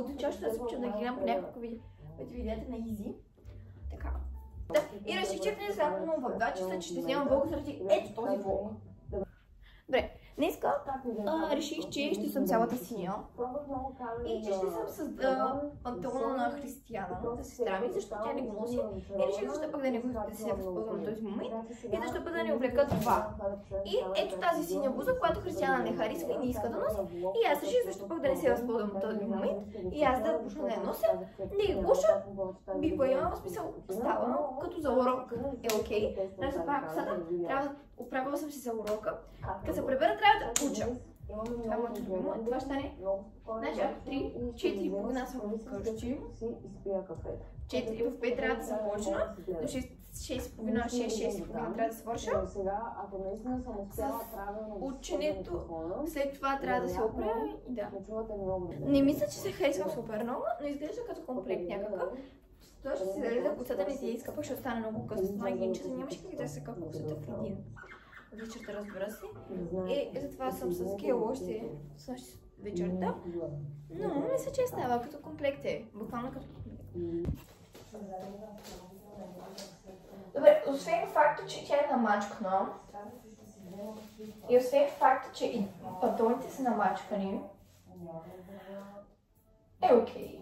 пълната част, ще се опитам да ги гледам по някакви видеята на Изи. Така. Да, и реших, че внезапно в 2 часа, че ще снимам влог заради ето този влог. Добре, днеска реших, че ще съм цялата синя и че ще съм с панталона на Християна, на сестра ми, защото тя не го носи. И реших защо пък да не го да се възползвам в този момент и защо пък да не облека това. И ето тази синя буза, която Християна не харесва и не иска да носи. И аз реших защо пък да не се възползвам в този момент и аз да почна да я нося. Не е лоша, бива я, в смисъл става, като за урок е окей. Трябва да се правя косата, оправила съм си за урока. Като се пребера, трябва да уча. Това е моето любимо. Това ще стане. Значи, ако 4 половина съм вкъщи, 4 в 5 трябва да започна, до 6 половина, 6 половина трябва да свърша. С ученето, след това трябва да се оправя и да. Не мисля, че се харесвам супер много, но изглежда като комплект някакъв. Това ще си залеза косата, не си иска, пък ще остане много късно. Това гинче, нямаше как да се къпа косата в един вечерта, разбира се. И затова съм с гел още вечерта. Но мисля, че става като комплект е. Буквално като комплект. Добре, освен факта, че тя е намачкана и освен факта, че и панталоните са намачкани, е окей.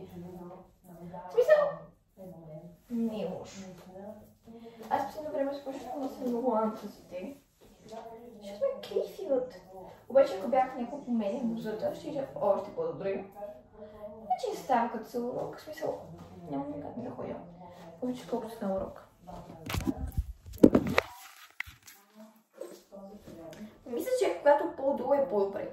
В смисъл, не е лошо. Аз последно време спочвам да съм много антисите. Защото ме кейфиват. Обаче ако бях някой по мен и бузата, ще иде още по-добре. Значи става като са урок, в смисъл няма никак да ходя. Повече колкото на урок. Мисля, че когато по-долу е по-добре.